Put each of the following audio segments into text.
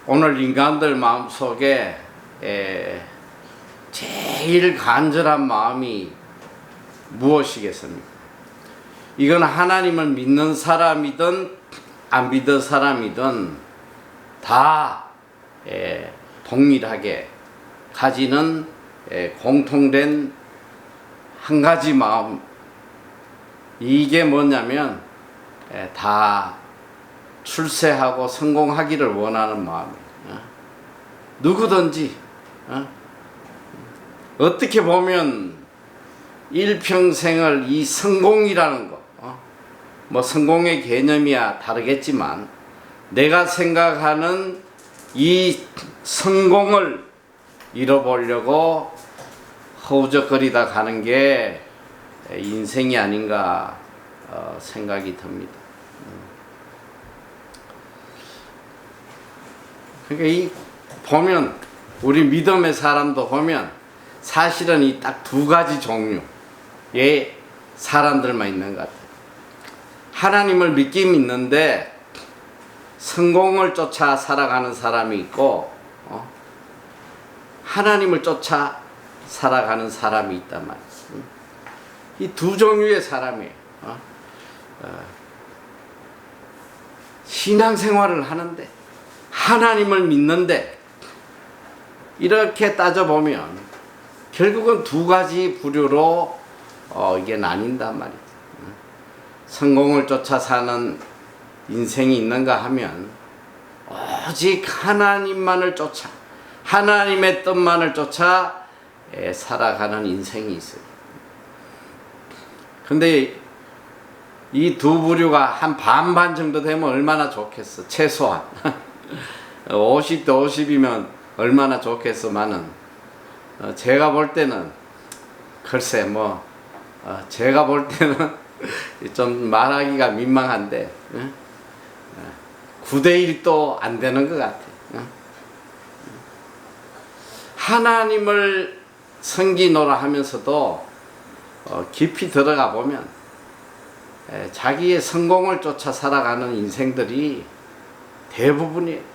오늘 인간들 마음속에 제일 간절한 마음이 무엇이겠습니까? 이건 하나님을 믿는 사람이든 안 믿는 사람이든 다 동일하게 가지는 공통된 한 가지 마음, 이게 뭐냐면 다 출세하고 성공하기를 원하는 마음이에요. 누구든지 어떻게 보면 일평생을 이 성공이라는 거, 뭐 성공의 개념이야 다르겠지만 내가 생각하는 이 성공을 이뤄보려고 허우적거리다 가는 게 인생이 아닌가 생각이 듭니다. 그러니까 이 보면 우리 믿음의 사람도 보면 사실은 이 딱 두 가지 종류의 사람들만 있는 것 같아요. 하나님을 믿긴 믿는데 성공을 쫓아 살아가는 사람이 있고 하나님을 쫓아 살아가는 사람이 있단 말이에요. 이 두 종류의 사람이에요. 신앙생활을 하는데 하나님을 믿는데 이렇게 따져보면 결국은 두 가지 부류로 이게 나뉜단 말이에요. 성공을 쫓아 사는 인생이 있는가 하면 오직 하나님만을 쫓아 하나님의 뜻만을 쫓아 살아가는 인생이 있어요. 근데 이 두 부류가 한 반반 정도 되면 얼마나 좋겠어. 최소한 50대 50이면 얼마나 좋겠어만은 제가 볼 때는 글쎄 뭐 제가 볼 때는 좀 말하기가 민망한데 9대 1도 안 되는 것 같아. 하나님을 섬기노라 하면서도 깊이 들어가 보면 자기의 성공을 쫓아 살아가는 인생들이 대부분이에요.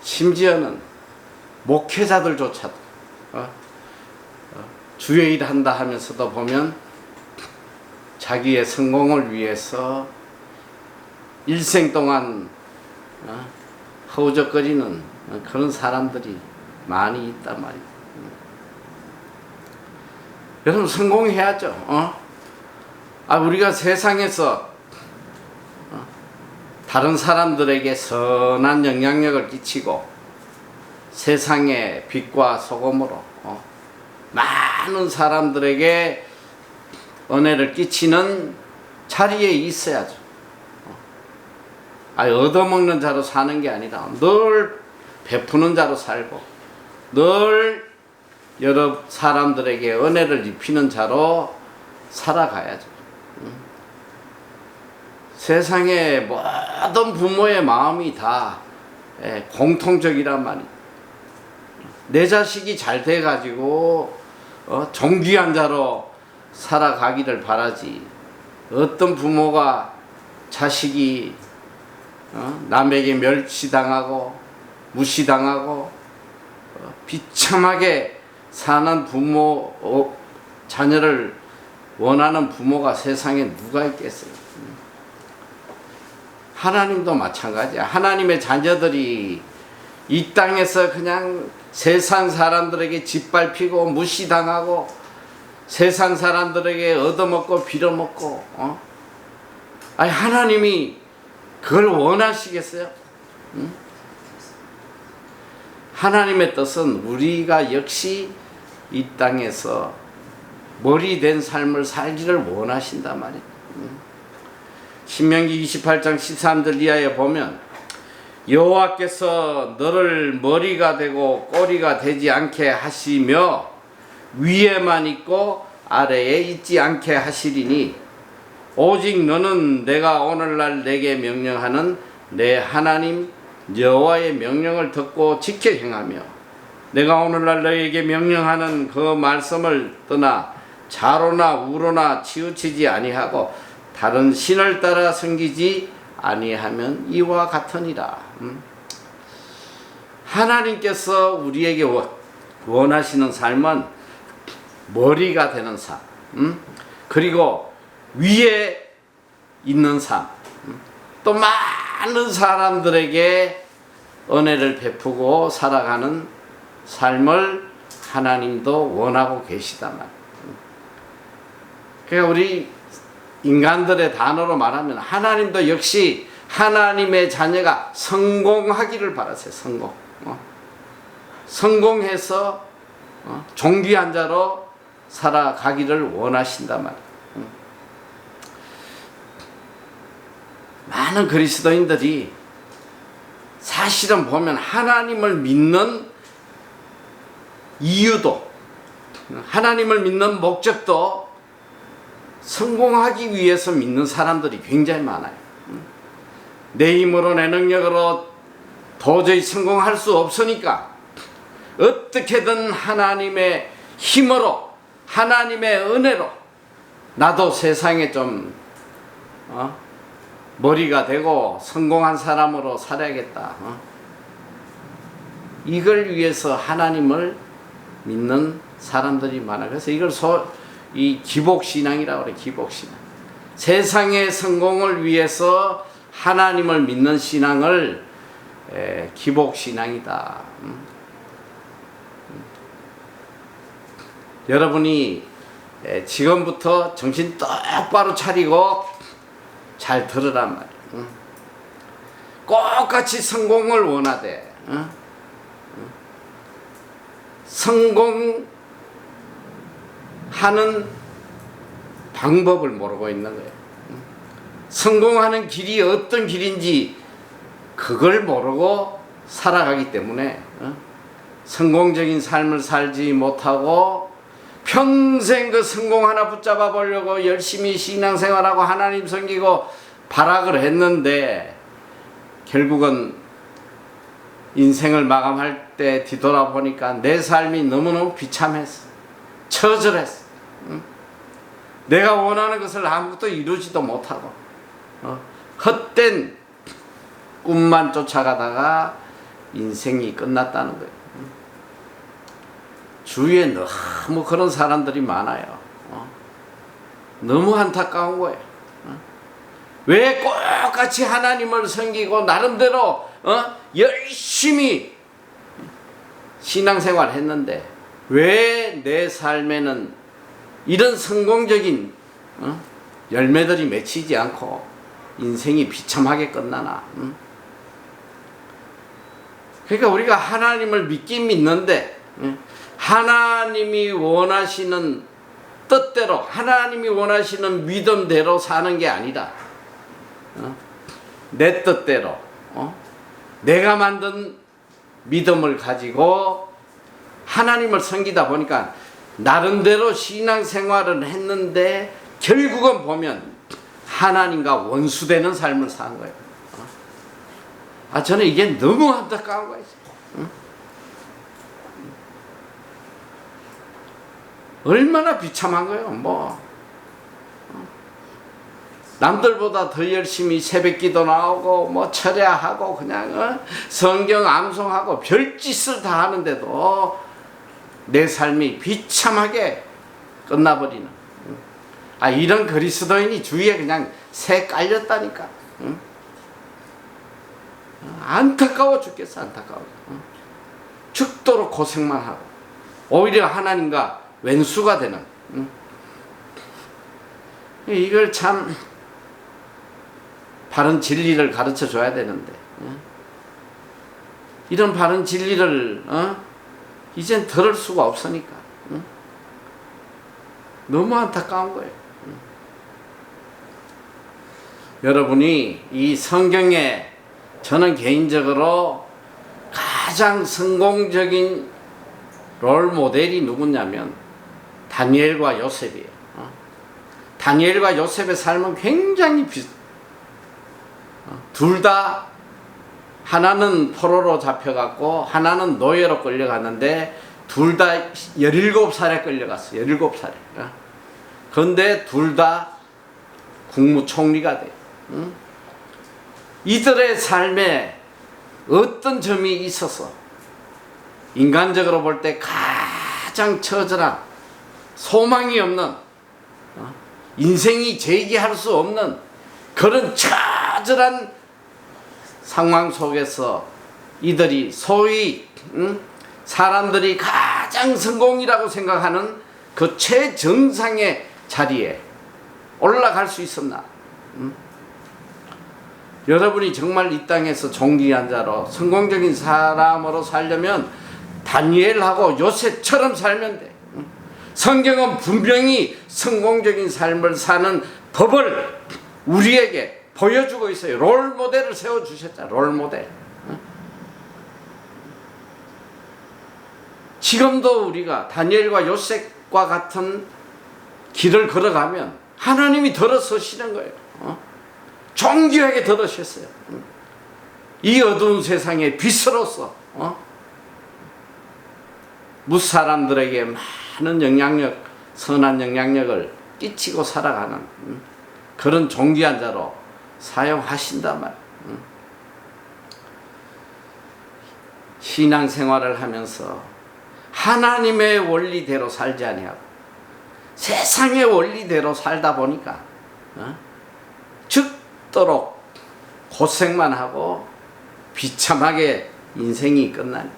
심지어는 목회자들조차도 주의 일 한다 하면서도 보면 자기의 성공을 위해서 일생 동안 허우적거리는 그런 사람들이 많이 있단 말이에요. 여러분 성공해야죠. 우리가 세상에서 다른 사람들에게 선한 영향력을 끼치고 세상의 빛과 소금으로 많은 사람들에게 은혜를 끼치는 자리에 있어야죠. 얻어먹는 자로 사는 게 아니라 늘 베푸는 자로 살고 늘 여러 사람들에게 은혜를 입히는 자로 살아가야죠. 세상의 모든 부모의 마음이 다 공통적이란 말이에요. 내 자식이 잘 돼가지고 존귀한 자로 살아가기를 바라지, 어떤 부모가 자식이 남에게 멸시당하고 무시당하고 비참하게 사는 부모, 자녀를 원하는 부모가 세상에 누가 있겠어요? 하나님도 마찬가지야. 하나님의 자녀들이 이 땅에서 그냥 세상 사람들에게 짓밟히고 무시당하고 세상 사람들에게 얻어먹고 빌어먹고 하나님이 그걸 원하시겠어요? 하나님의 뜻은 우리가 역시 이 땅에서 머리 된 삶을 살기를 원하신단 말이에요. 신명기 28장 13절 이하에 보면 여호와께서 너를 머리가 되고 꼬리가 되지 않게 하시며 위에만 있고 아래에 있지 않게 하시리니 오직 너는 내가 오늘날 내게 명령하는 내 하나님 여호와의 명령을 듣고 지켜 행하며 내가 오늘날 너에게 명령하는 그 말씀을 떠나 좌로나 우로나 치우치지 아니하고 다른 신을 따라 섬기지 아니하면 이와 같으니라. 하나님께서 우리에게 원하시는 삶은 머리가 되는 삶, 그리고 위에 있는 삶, 또 많은 사람들에게 은혜를 베푸고 살아가는 삶을 하나님도 원하고 계시단 말이에요. 그러니까 우리 인간들의 단어로 말하면 하나님도 역시 하나님의 자녀가 성공하기를 바라세요. 성공해서 존귀한 자로 살아가기를 원하신단 말이에요. 많은 그리스도인들이 사실은 보면 하나님을 믿는 이유도, 하나님을 믿는 목적도 성공하기 위해서 믿는 사람들이 굉장히 많아요. 내 힘으로 내 능력으로 도저히 성공할 수 없으니까 어떻게든 하나님의 힘으로, 하나님의 은혜로 나도 세상에 좀 머리가 되고 성공한 사람으로 살아야겠다. 이걸 위해서 하나님을 믿는 사람들이 많아요. 그래서 이걸 이 기복신앙이라고 그래요. 기복신앙. 세상의 성공을 위해서 하나님을 믿는 신앙을 기복신앙이다. 여러분이 지금부터 정신 똑바로 차리고 잘 들으란 말이야. 똑같이 성공을 원하되 성공하는 방법을 모르고 있는 거예요. 성공하는 길이 어떤 길인지 그걸 모르고 살아가기 때문에 성공적인 삶을 살지 못하고 평생 그 성공 하나 붙잡아 보려고 열심히 신앙생활하고 하나님 섬기고 발악을 했는데 결국은 인생을 마감할 때 뒤돌아보니까 내 삶이 너무너무 비참했어. 처절했어. 내가 원하는 것을 아무것도 이루지도 못하고 헛된 꿈만 쫓아가다가 인생이 끝났다는 거예요. 주위에 너무 그런 사람들이 많아요. 너무 안타까운 거예요. 왜 똑같이 하나님을 섬기고 나름대로 열심히 신앙생활 했는데 왜 내 삶에는 이런 성공적인 열매들이 맺히지 않고 인생이 비참하게 끝나나? 그러니까 우리가 하나님을 믿긴 믿는데 하나님이 원하시는 뜻대로, 하나님이 원하시는 믿음대로 사는 게 아니라 내 뜻대로 내가 만든 믿음을 가지고 하나님을 섬기다 보니까 나름대로 신앙생활을 했는데 결국은 보면 하나님과 원수되는 삶을 산 거예요. 저는 이게 너무 안타까운 거예요. 얼마나 비참한 거예요. 남들보다 더 열심히 새벽기도 나오고 철야하고 그냥 성경 암송하고 별짓을 다 하는데도 내 삶이 비참하게 끝나버리는 이런 그리스도인이 주위에 그냥 새 깔렸다니까. 안타까워 죽겠어. 안타까워. 죽도록 고생만 하고 오히려 하나님과 왼수가 되는. 이걸 참 바른 진리를 가르쳐 줘야 되는데 이런 바른 진리를 이젠 들을 수가 없으니까 너무 안타까운 거예요. 여러분이 이 성경에 저는 개인적으로 가장 성공적인 롤 모델이 누구냐면 다니엘과 요셉이에요. 다니엘과 요셉의 삶은 굉장히 둘 다 하나는 포로로 잡혀갔고 하나는 노예로 끌려갔는데 둘 다 17살에 끌려갔어. 17살에. 그런데 둘 다 국무총리가 돼. 이들의 삶에 어떤 점이 있어서 인간적으로 볼 때 가장 처절한, 소망이 없는, 인생이 재기할 수 없는 그런 처절한 상황 속에서 이들이 소위 사람들이 가장 성공이라고 생각하는 그 최정상의 자리에 올라갈 수 있었나? 여러분이 정말 이 땅에서 존귀한 자로 성공적인 사람으로 살려면 다니엘하고 요셉처럼 살면 돼. 성경은 분명히 성공적인 삶을 사는 법을 우리에게 보여주고 있어요. 롤 모델을 세워주셨잖아. 롤 모델. 지금도 우리가 다니엘과 요셉과 같은 길을 걸어가면 하나님이 들어서시는 거예요. 존귀하게 들어셨어요. 이 어두운 세상의 빛으로서 무사람들에게 많은 영향력, 선한 영향력을 끼치고 살아가는 그런 존귀한 자로 사용하신단 말이에요. 신앙생활을 하면서 하나님의 원리대로 살지 아니하고 세상의 원리대로 살다 보니까 죽도록 고생만 하고 비참하게 인생이 끝나니.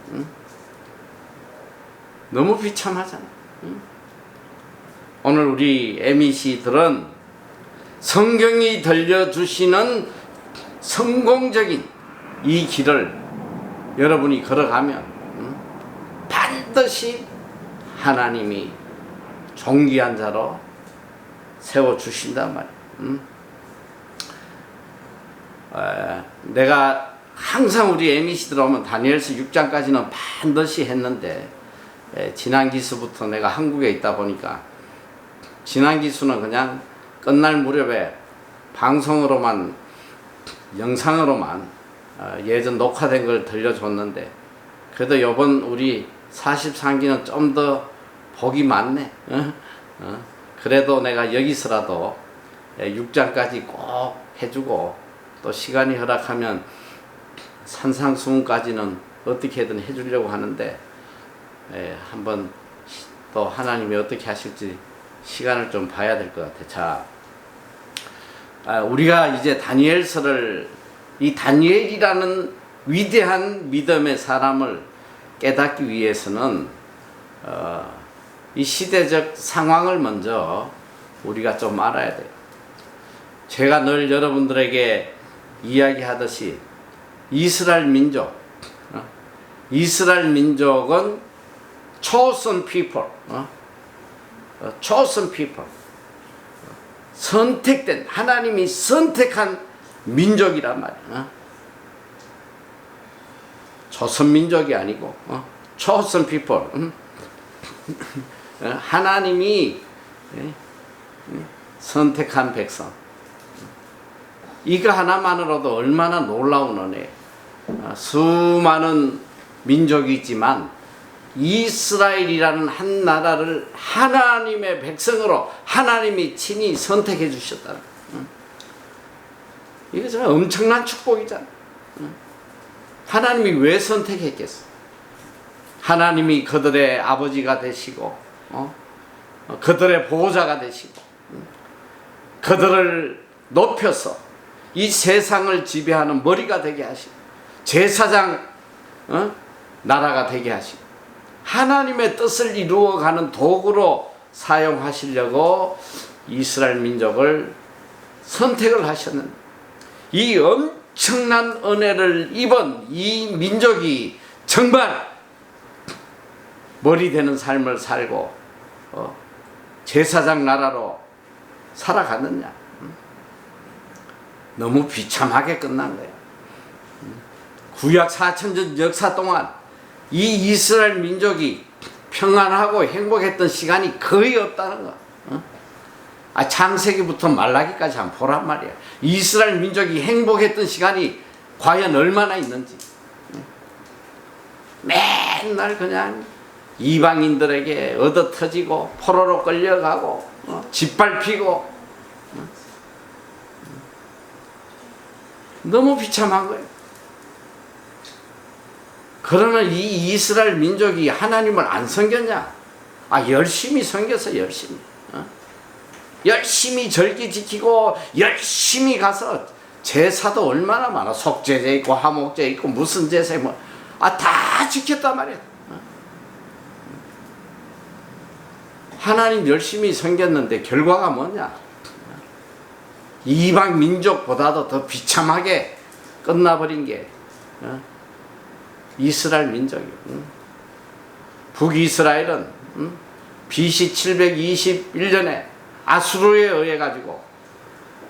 너무 비참하잖아. 오늘 우리 MEC들은 성경이 들려주시는 성공적인 이 길을 여러분이 걸어가면 반드시 하나님이 존귀한 자로 세워주신단 말이에요. 내가 항상 우리 MEC들 오면 다니엘서 6장까지는 반드시 했는데 지난 기수부터 내가 한국에 있다 보니까 지난 기수는 그냥 끝날 무렵에 방송으로만, 영상으로만 예전 녹화된 걸 들려줬는데 그래도 이번 우리 43기는 좀 더 복이 많네. 그래도 내가 여기서라도 6장까지 꼭 해주고 또 시간이 허락하면 산상수훈까지는 어떻게든 해주려고 하는데 한번 또 하나님이 어떻게 하실지 시간을 좀 봐야 될 것 같아. 자, 우리가 이제 다니엘서를, 이 다니엘이라는 위대한 믿음의 사람을 깨닫기 위해서는 이 시대적 상황을 먼저 우리가 좀 알아야 돼요. 제가 늘 여러분들에게 이야기하듯이 이스라엘 민족은 chosen people, chosen people, 선택된, 하나님이 선택한 민족이란 말이야. 조선민족이 아니고 chosen people, 하나님이 선택한 백성. 이거 하나만으로도 얼마나 놀라운 은혜. 수많은 민족이 있지만 이스라엘이라는 한 나라를 하나님의 백성으로 하나님이 친히 선택해 주셨다. 이거 정말 엄청난 축복이잖아. 하나님이 왜 선택했겠어? 하나님이 그들의 아버지가 되시고 그들의 보호자가 되시고 그들을 높여서 이 세상을 지배하는 머리가 되게 하시고 제사장 나라가 되게 하시고 하나님의 뜻을 이루어가는 도구로 사용하시려고 이스라엘 민족을 선택을 하셨는데 이 엄청난 은혜를 입은 이 민족이 정말 머리 되는 삶을 살고 제사장 나라로 살아갔느냐? 너무 비참하게 끝난 거예요. 구약 4천년 역사 동안 이 이스라엘 민족이 평안하고 행복했던 시간이 거의 없다는 거. 창세기부터 말라기까지 한번 보란 말이야. 이스라엘 민족이 행복했던 시간이 과연 얼마나 있는지. 맨날 그냥 이방인들에게 얻어터지고 포로로 끌려가고 짓밟히고 너무 비참한 거예요. 그러나 이 이스라엘 민족이 하나님을 안 섬겼냐? 열심히 섬겼어, 열심히. 열심히 절기 지키고, 열심히 가서 제사도 얼마나 많아. 속죄제 있고, 화목제 있고, 무슨 제사, 다 지켰단 말이야. 하나님 열심히 섬겼는데 결과가 뭐냐? 이방 민족보다도 더 비참하게 끝나버린 게 이스라엘 민족이에요. 북이스라엘은 BC 721년에 아수르에 의해 가지고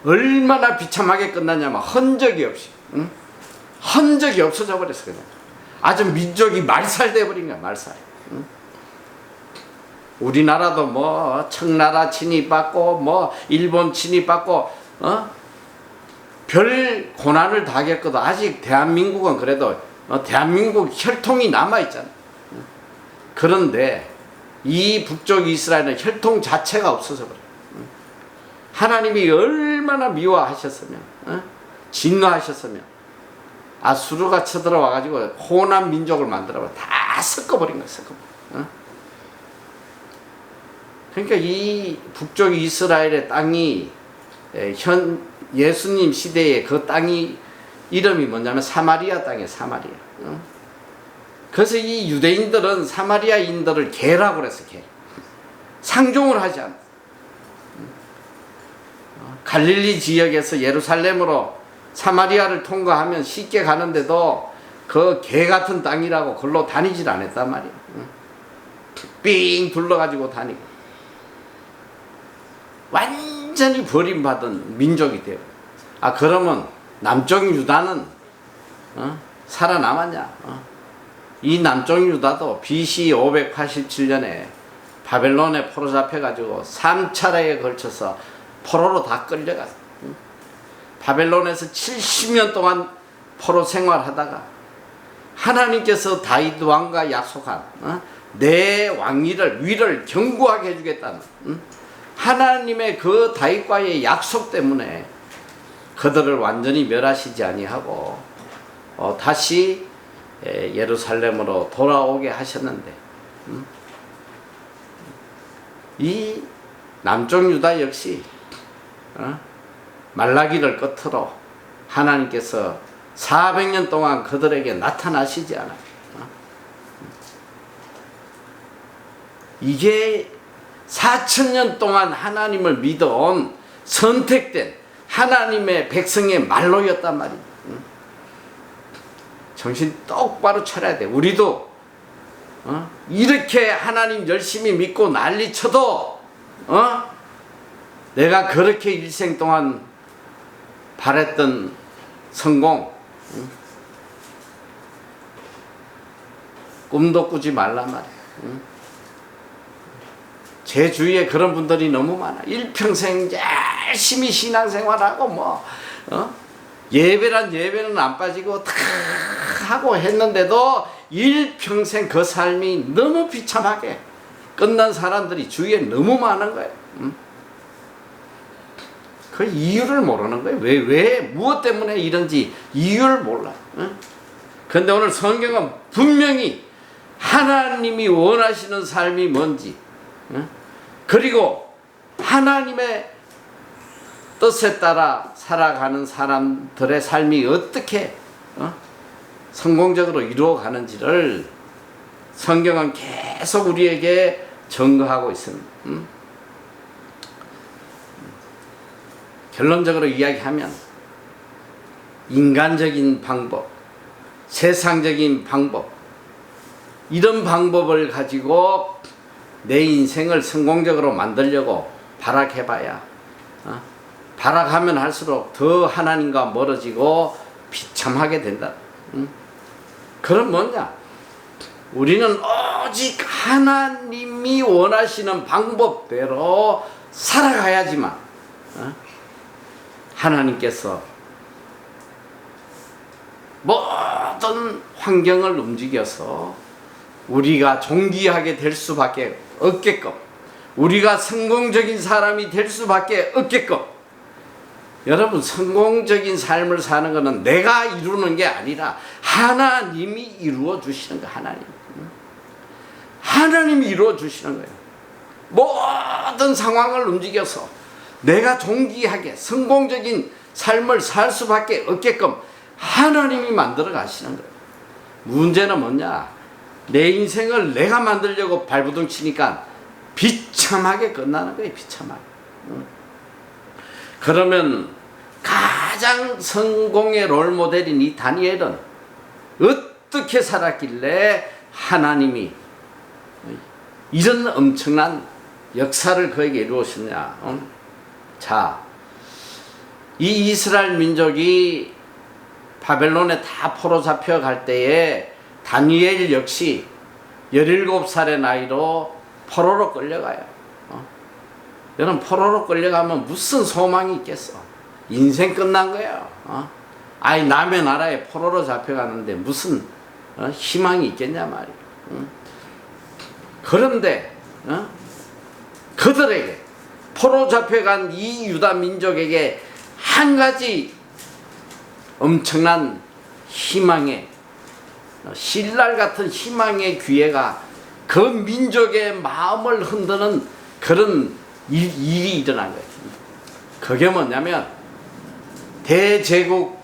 얼마나 비참하게 끝났냐면 흔적이 없이, 흔적이 없어져 버렸어. 그냥 아주 민족이 말살돼 버린 거야. 말살. 우리나라도 뭐 청나라 침입받고 일본 침입받고 별 고난을 다 겪어도 아직 대한민국은 그래도 대한민국 혈통이 남아있잖아. 그런데 이 북쪽 이스라엘은 혈통 자체가 없어서 그래. 하나님이 얼마나 미워하셨으면, 진노하셨으면 아수르가 쳐들어와가지고 호남 민족을 만들어버려 다 섞어버린 거야. 섞어버려. 그러니까 이 북쪽 이스라엘의 땅이 현 예수님 시대에 그 땅이 이름이 뭐냐면 사마리아 땅이에요. 사마리아. 그래서 이 유대인들은 사마리아인들을 개라고 그랬어. 개. 상종을 하지 않아. 갈릴리 지역에서 예루살렘으로 사마리아를 통과하면 쉽게 가는데도 그 개 같은 땅이라고 걸로 다니질 않았단 말이야. 삥 둘러가지고 다니고. 완전히 버림받은 민족이 돼요. 그러면 남쪽 유다는 살아남았냐? 이 남쪽 유다도 BC 587년에 바벨론에 포로 잡혀가지고 3차례에 걸쳐서 포로로 다 끌려갔어. 바벨론에서 70년 동안 포로 생활하다가 하나님께서 다윗 왕과 약속한 내 왕위를 위를 견고하게 해주겠다는 하나님의 그 다윗과의 약속 때문에 그들을 완전히 멸하시지 아니하고 다시 예루살렘으로 돌아오게 하셨는데 이 남쪽 유다 역시 말라기를 끝으로 하나님께서 400년 동안 그들에게 나타나시지 않아요. 이게 4000년 동안 하나님을 믿어온 선택된 하나님의 백성의 말로였단 말이에요. 정신 똑바로 차려야 돼. 우리도 이렇게 하나님 열심히 믿고 난리쳐도 내가 그렇게 일생 동안 바랬던 성공 꿈도 꾸지 말란 말이에요. 제 주위에 그런 분들이 너무 많아. 일평생 열심히 신앙생활하고 예배란 예배는 안 빠지고 다 하고 했는데도 일평생 그 삶이 너무 비참하게 끝난 사람들이 주위에 너무 많은 거예요. 그 이유를 모르는 거예요. 왜 무엇 때문에 이런지 이유를 몰라. 그런데 오늘 성경은 분명히 하나님이 원하시는 삶이 뭔지, 그리고 하나님의 뜻에 따라 살아가는 사람들의 삶이 어떻게 성공적으로 이루어가는지를 성경은 계속 우리에게 증거하고 있습니다. 결론적으로 이야기하면 인간적인 방법, 세상적인 방법, 이런 방법을 가지고 내 인생을 성공적으로 만들려고 발악해봐야 발악하면 할수록 더 하나님과 멀어지고 비참하게 된다. 그럼 뭐냐? 우리는 오직 하나님이 원하시는 방법대로 살아가야지만 하나님께서 모든 환경을 움직여서 우리가 존귀하게 될 수밖에 없게끔, 우리가 성공적인 사람이 될 수밖에 없게끔 여러분, 성공적인 삶을 사는 것은 내가 이루는 게 아니라 하나님이 이루어 주시는 거예요. 하나님이 이루어 주시는 거예요. 모든 상황을 움직여서 내가 존귀하게 성공적인 삶을 살 수밖에 없게끔 하나님이 만들어 가시는 거예요. 문제는 뭐냐? 내 인생을 내가 만들려고 발부둥 치니까 비참하게 끝나는 거예요. 비참하게. 그러면 가장 성공의 롤모델인 이 다니엘은 어떻게 살았길래 하나님이 이런 엄청난 역사를 그에게 이루었느냐? 자, 이 이스라엘 민족이 바벨론에 다 포로 잡혀갈 때에 다니엘 역시 17살의 나이로 포로로 끌려가요. 여러분, 포로로 끌려가면 무슨 소망이 있겠어? 인생 끝난 거예요. 아이, 남의 나라에 포로로 잡혀가는데 무슨 희망이 있겠냐 말이에요. 그런데 그들에게, 포로 잡혀간 이 유다 민족에게 한 가지 엄청난 희망의, 신랄 같은 희망의 기회가 그 민족의 마음을 흔드는 그런 일이 일어난 거예요. 그게 뭐냐면 대제국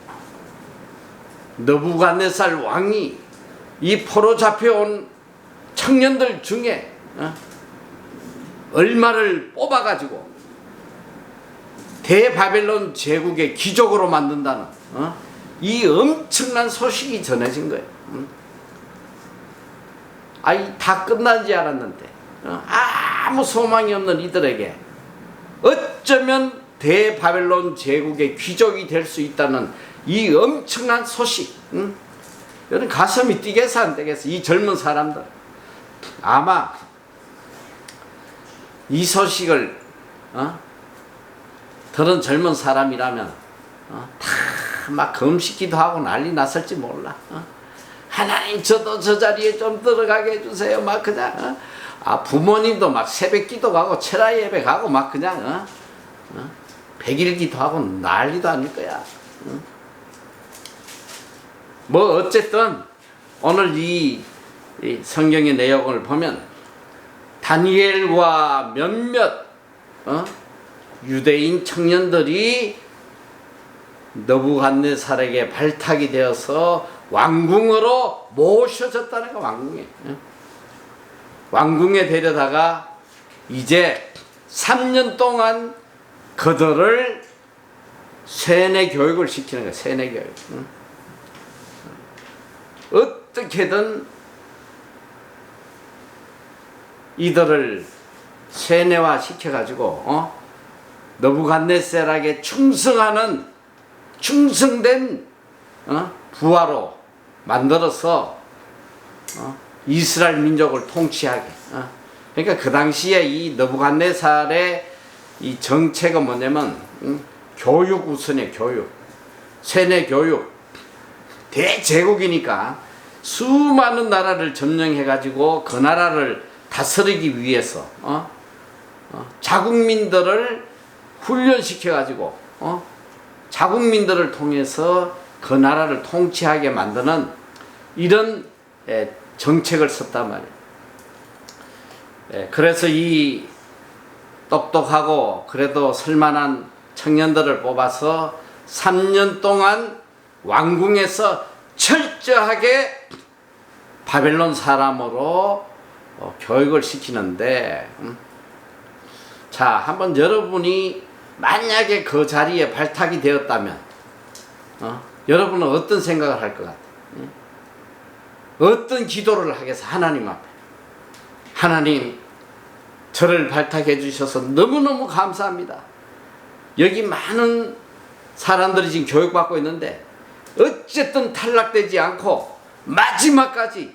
느부갓네살 왕이 이 포로 잡혀온 청년들 중에 얼마를 뽑아가지고 대바벨론 제국의 귀족으로 만든다는 이 엄청난 소식이 전해진 거예요. 아이, 다 끝난 줄 알았는데 아무 소망이 없는 이들에게 어쩌면 대바벨론 제국의 귀족이 될 수 있다는 이 엄청난 소식, 여러분 가슴이 뛰겠어 안 뛰겠어? 이 젊은 사람들 아마 이 소식을 들은 젊은 사람이라면 다 막 금식기도 하고 난리 났을지 몰라. 하나님, 저도 저 자리에 좀 들어가게 해주세요. 막 그냥 부모님도 막 새벽기도 가고 철야 예배 가고 막 그냥 100일기도 하고 난리도 아닐 거야. 뭐 어쨌든 오늘 이 성경의 내용을 보면 다니엘과 몇몇 유대인 청년들이 느부갓네살에게 발탁이 되어서 왕궁으로 모셔졌다는 거. 왕궁에 데려다가 이제 3년 동안 그들을 세뇌 교육을 시키는 거예요. 세뇌 교육. 어떻게든 이들을 세뇌화 시켜가지고 느부갓네살에게 충성된 부하로 만들어서 이스라엘 민족을 통치하게. 그러니까 그 당시에 이 느부갓네살의 이 정책은 뭐냐면 교육 우선이에요. 교육, 세뇌 교육. 대제국이니까 수많은 나라를 점령해가지고 그 나라를 다스리기 위해서 자국민들을 훈련시켜가지고 자국민들을 통해서 그 나라를 통치하게 만드는 이런 정책을 썼단 말이에요. 그래서 이 똑똑하고 그래도 쓸만한 청년들을 뽑아서 3년 동안 왕궁에서 철저하게 바벨론 사람으로 교육을 시키는데, 자, 한번 여러분이 만약에 그 자리에 발탁이 되었다면 여러분은 어떤 생각을 할 것 같아요? 어떤 기도를 하겠어? 하나님 앞에. 하나님, 저를 발탁해 주셔서 너무너무 감사합니다. 여기 많은 사람들이 지금 교육받고 있는데 어쨌든 탈락되지 않고 마지막까지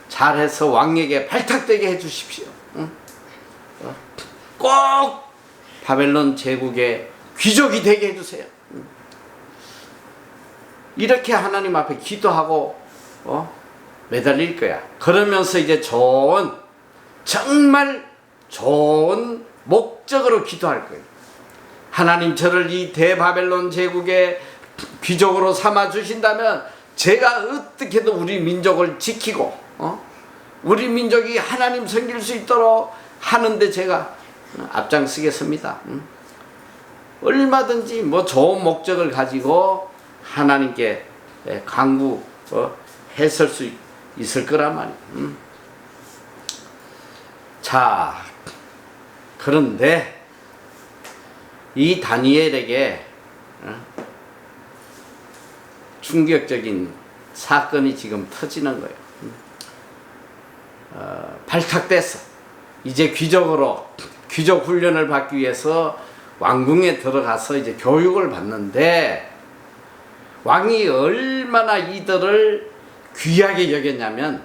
잘해서 왕에게 발탁되게 해 주십시오. 꼭 바벨론 제국의 귀족이 되게 해주세요. 이렇게 하나님 앞에 기도하고 매달릴 거야. 그러면서 이제 정말 좋은 목적으로 기도할 거예요. 하나님 저를 이 대바벨론 제국의 귀족으로 삼아 주신다면 제가 어떻게든 우리 민족을 지키고 우리 민족이 하나님 섬길 수 있도록 하는데 제가 앞장서겠습니다. 얼마든지 뭐 좋은 목적을 가지고 하나님께 강구했을 수 있을 거란 말이에요. 자, 그런데 이 다니엘에게 충격적인 사건이 지금 터지는 거예요. 발탁됐어. 이제 귀족 훈련을 받기 위해서 왕궁에 들어가서 이제 교육을 받는데, 왕이 얼마나 이들을 귀하게 여겼냐면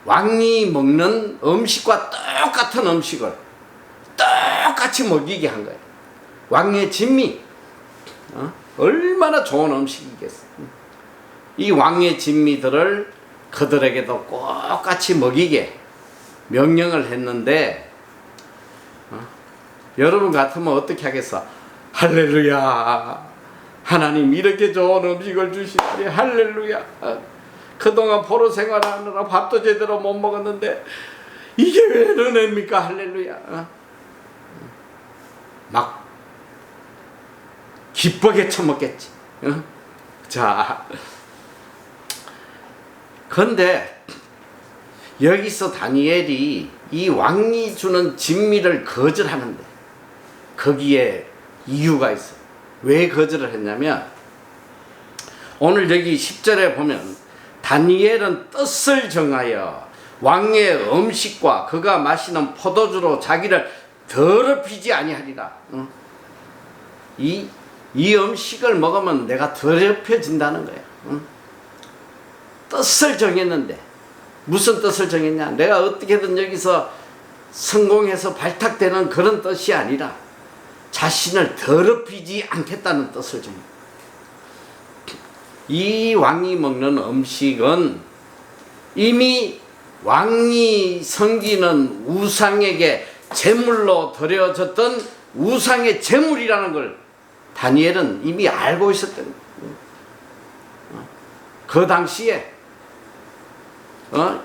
왕이 먹는 음식과 똑같은 음식을 똑같이 먹이게 한 거예요. 왕의 진미, 얼마나 좋은 음식이겠어. 이 왕의 진미들을 그들에게도 똑같이 먹이게 명령을 했는데, 여러분 같으면 어떻게 하겠어? 할렐루야, 하나님 이렇게 좋은 음식을 주시다니 할렐루야. 그동안 포로 생활하느라 밥도 제대로 못 먹었는데 이게 왜 은혜입니까? 할렐루야. 막 기쁘게 처먹겠지. 자, 근데 여기서 다니엘이 이 왕이 주는 진미를 거절하는데 거기에 이유가 있어. 왜 거절을 했냐면, 오늘 여기 10절에 보면 다니엘은 뜻을 정하여 왕의 음식과 그가 마시는 포도주로 자기를 더럽히지 아니하리라. 이 음식을 먹으면 내가 더럽혀진다는 거야. 뜻을 정했는데, 무슨 뜻을 정했냐? 내가 어떻게든 여기서 성공해서 발탁되는 그런 뜻이 아니라 자신을 더럽히지 않겠다는 뜻을 정해. 이 왕이 먹는 음식은 이미 왕이 섬기는 우상에게 제물로 드려졌던 우상의 제물이라는 걸 다니엘은 이미 알고 있었던 거예요. 그 당시에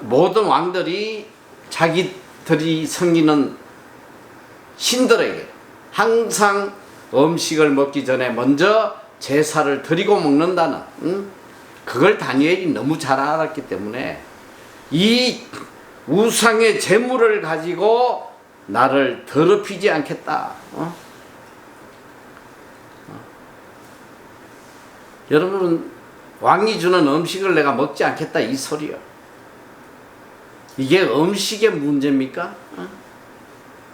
모든 왕들이 자기들이 섬기는 신들에게 항상 음식을 먹기 전에 먼저 제사를 드리고 먹는다는, 그걸 다니엘이 너무 잘 알았기 때문에 이 우상의 제물을 가지고 나를 더럽히지 않겠다. 여러분, 왕이 주는 음식을 내가 먹지 않겠다 이 소리요. 이게 음식의 문제입니까?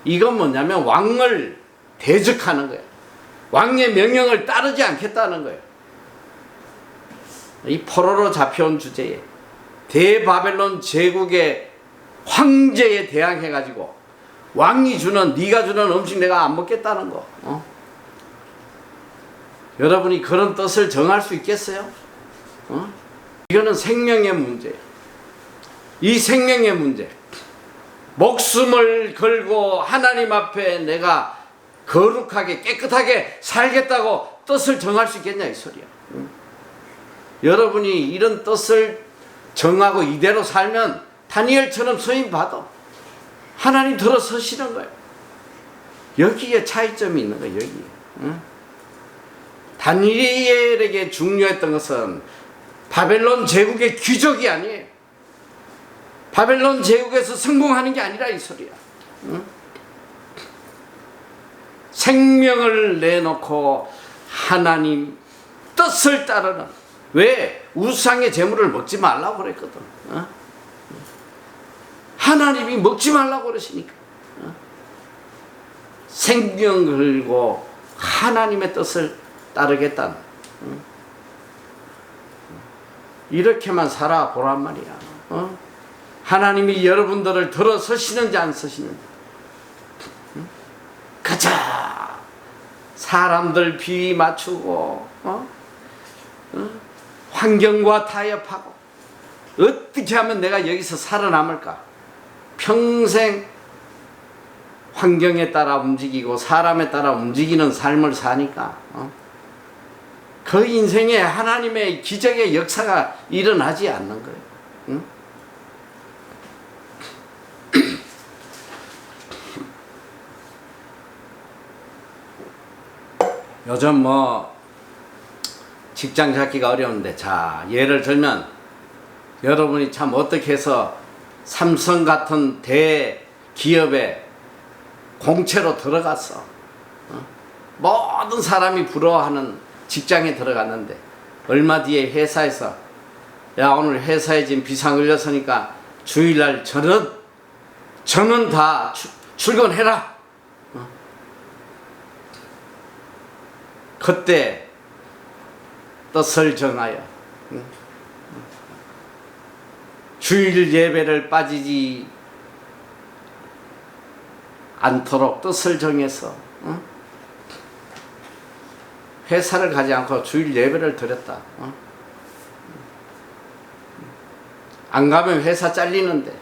이건 뭐냐면 왕을 대적하는 거예요. 왕의 명령을 따르지 않겠다는 거예요. 이 포로로 잡혀온 주제에 대바벨론 제국의 황제에 대항해가지고 왕이 주는, 네가 주는 음식 내가 안 먹겠다는 거. 여러분이 그런 뜻을 정할 수 있겠어요? 이거는 생명의 문제예요. 이 생명의 문제, 목숨을 걸고 하나님 앞에 내가 거룩하게 깨끗하게 살겠다고 뜻을 정할 수 있겠냐 이 소리야. 여러분이 이런 뜻을 정하고 이대로 살면 다니엘처럼 서임 받아 하나님 들어서시는 거예요. 여기에 차이점이 있는 거예요. 여기에. 다니엘에게 중요했던 것은 바벨론 제국의 귀족이 아니에요. 바벨론 제국에서 성공하는 게 아니라 이 소리야. 생명을 내놓고 하나님 뜻을 따르는, 왜 우상의 제물을 먹지 말라고 그랬거든. 하나님이 먹지 말라고 그러시니까 생명을 걸고 하나님의 뜻을 따르겠다는, 이렇게만 살아보란 말이야. 하나님이 여러분들을 들어서시는지 안 서시는지. 가자, 사람들 비위 맞추고 환경과 타협하고 어떻게 하면 내가 여기서 살아남을까? 평생 환경에 따라 움직이고 사람에 따라 움직이는 삶을 사니까 그 인생에 하나님의 기적의 역사가 일어나지 않는 거예요. 응? 요즘 뭐 직장 잡기가 어려운데, 자, 예를 들면 여러분이 참 어떻게 해서 삼성 같은 대기업에 공채로 들어갔어. 모든 사람이 부러워하는 직장에 들어갔는데 얼마 뒤에 회사에서, 야, 오늘 회사에 지금 비상 걸렸으니까 주일날 저는 다 출근해라. 그때 뜻을 정하여 주일 예배를 빠지지 않도록 뜻을 정해서 회사를 가지 않고 주일 예배를 드렸다. 안 가면 회사 잘리는데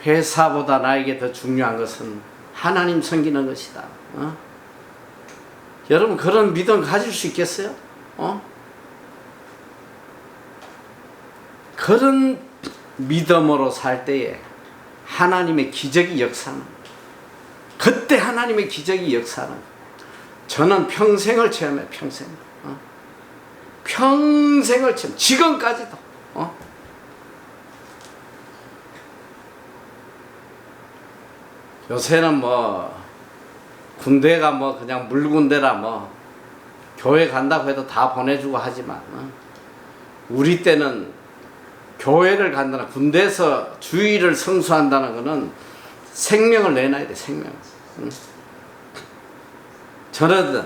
회사보다 나에게 더 중요한 것은 하나님 섬기는 것이다. 여러분, 그런 믿음 가질 수 있겠어요? 그런 믿음으로 살 때에 하나님의 기적이 역사는, 그때 하나님의 기적이 역사는 저는 평생을 체험해. 평생을 체험, 지금까지도 요새는 뭐 군대가 뭐 그냥 물군대라 뭐 교회 간다고 해도 다 보내주고 하지만 우리 때는 교회를 간다는, 군대에서 주의를 성수한다는 것은 생명을 내놔야 돼. 생명. 저는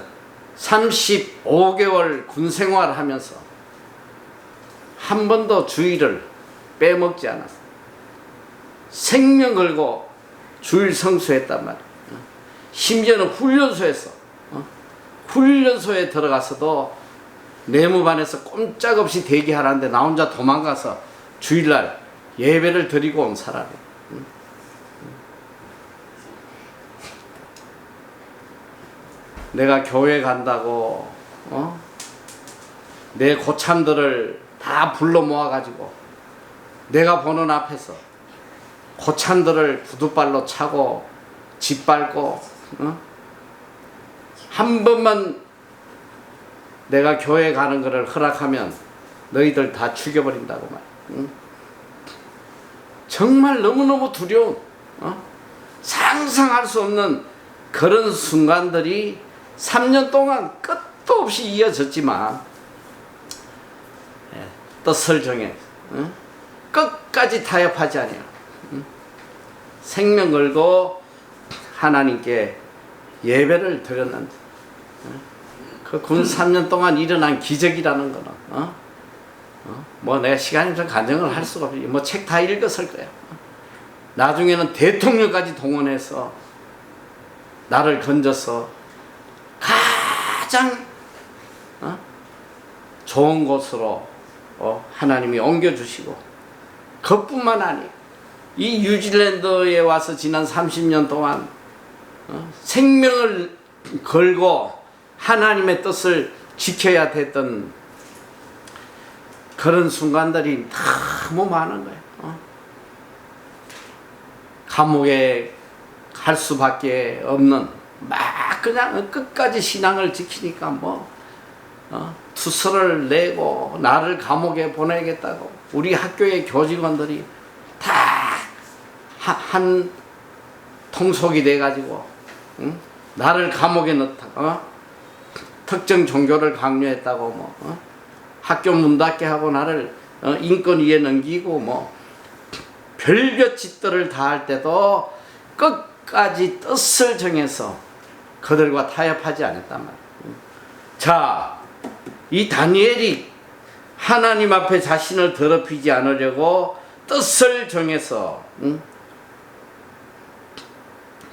35개월 군 생활을 하면서 한 번도 주의를 빼먹지 않았어. 생명 걸고 주일 성수했단 말이야. 심지어는 훈련소에 들어가서도 내무반에서 꼼짝없이 대기하라는데 나 혼자 도망가서 주일날 예배를 드리고 온 사람이에요. 내가 교회 간다고 내 고참들을 다 불러 모아가지고 내가 보는 앞에서 고참들을 구두발로 차고 짓밟고 한 번만 내가 교회 가는 것을 허락하면 너희들 다 죽여버린다고 말이야. 정말 너무너무 두려운, 상상할 수 없는 그런 순간들이 3년 동안 끝도 없이 이어졌지만 뜻을 정해 끝까지 타협하지 아니야. 생명 걸고 하나님께 예배를 드렸는데 그 군 3년 동안 일어난 기적이라는 거는 뭐 내가 시간이 좀 간증을 할 수가 없지. 뭐 책 다 읽었을 거야. 나중에는 대통령까지 동원해서 나를 건져서 가장 좋은 곳으로 하나님이 옮겨주시고, 그것뿐만 아니에요. 이 뉴질랜드에 와서 지난 30년 동안 생명을 걸고 하나님의 뜻을 지켜야 됐던 그런 순간들이 너무 많은 거예요. 감옥에 갈 수밖에 없는, 막 그냥 끝까지 신앙을 지키니까 뭐 투서를 내고 나를 감옥에 보내겠다고 우리 학교의 교직원들이 다 한 통속이 돼가지고 나를 감옥에 넣다. 특정 종교를 강요했다고 뭐 학교 문 닫게 하고 나를 인권 위에 넘기고 뭐 별것 짓들을 다 할 때도 끝까지 뜻을 정해서 그들과 타협하지 않았단 말이에요. 자, 이 다니엘이 하나님 앞에 자신을 더럽히지 않으려고 뜻을 정해서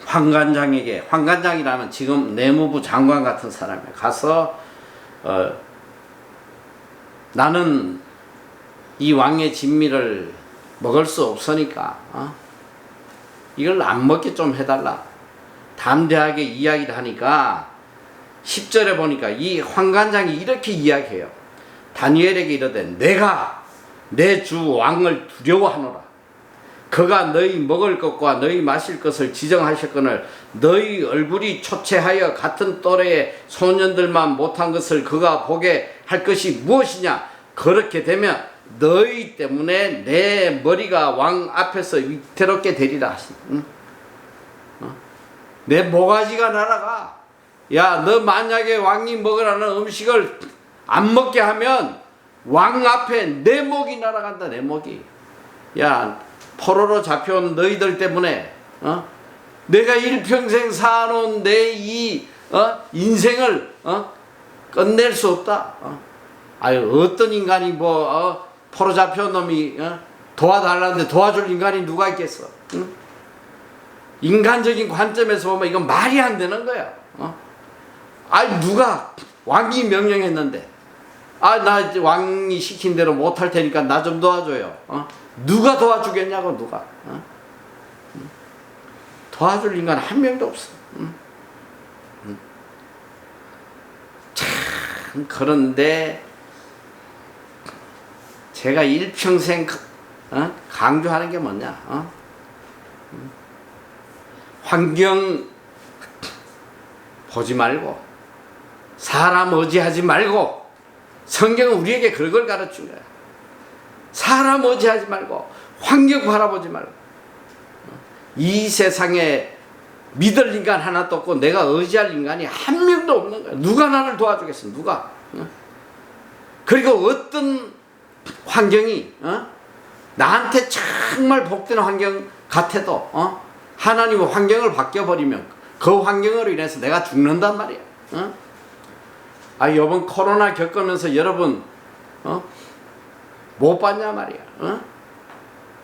황관장이라면 지금 내무부 장관 같은 사람이에요. 가서 나는 이 왕의 진미를 먹을 수 없으니까 이걸 안 먹게 좀 해달라. 담대하게 이야기를 하니까 10절에 보니까 이 환관장이 이렇게 이야기해요. 다니엘에게 이르되 내가 내 주 왕을 두려워하노라. 그가 너희 먹을 것과 너희 마실 것을 지정하셨거늘 너희 얼굴이 초췌하여 같은 또래의 소년들만 못한 것을 그가 보게 할 것이 무엇이냐. 그렇게 되면 너희 때문에 내 머리가 왕 앞에서 위태롭게 되리라 하시니. 응? 내 모가지가 날아가. 야, 너 만약에 왕이 먹으라는 음식을 안 먹게 하면 왕 앞에 내 목이 날아간다. 내 목이. 야, 포로로 잡혀온 너희들 때문에 내가 일평생 사놓은 내 이 인생을 끝낼 수 없다. 아유, 어떤 인간이 포로 잡혀온 놈이 도와달라는데 도와줄 인간이 누가 있겠어? 응? 인간적인 관점에서 보면 이건 말이 안 되는 거야. 아니, 누가 왕이 명령했는데 나 왕이 시킨 대로 못할 테니까 나 좀 도와줘요. 누가 도와주겠냐고. 누가 도와줄 인간 한 명도 없어. 참, 그런데 제가 일평생 강조하는 게 뭐냐. 환경 보지 말고 사람 의지하지 말고, 성경은 우리에게 그걸 가르친 거야. 사람 의지하지 말고 환경 바라보지 말고. 이 세상에 믿을 인간 하나도 없고 내가 의지할 인간이 한 명도 없는 거야. 누가 나를 도와주겠어? 누가? 그리고 어떤 환경이 나한테 정말 복되는 환경 같아도 하나님의 환경을 바뀌어버리면 그 환경으로 인해서 내가 죽는단 말이야. 이번 코로나 겪으면서 여러분 못 봤냐 말이야.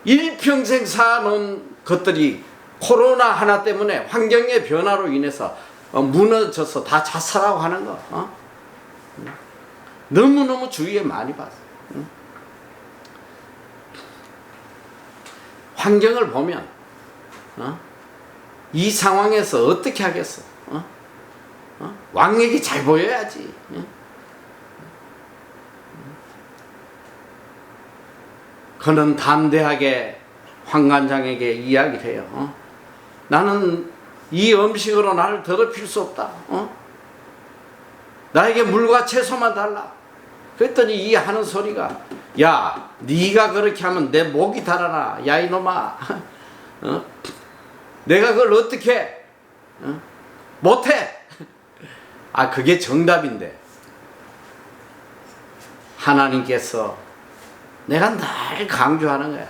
일평생 쌓아놓은 것들이 코로나 하나 때문에 환경의 변화로 인해서 무너져서 다 자살하고 하는 거. 너무너무 주위에 많이 봤어. 환경을 보면 이 상황에서 어떻게 하겠어? 왕에게 잘 보여야지. 그는 담대하게 환관장에게 이야기를 해요. 나는 이 음식으로 나를 더럽힐 수 없다. 나에게 물과 채소만 달라. 그랬더니 이 하는 소리가, 야, 네가 그렇게 하면 내 목이 달아나. 야, 이놈아. 내가 그걸 어떻게 해? 못해. 그게 정답인데 하나님께서, 내가 늘 강조하는 거야.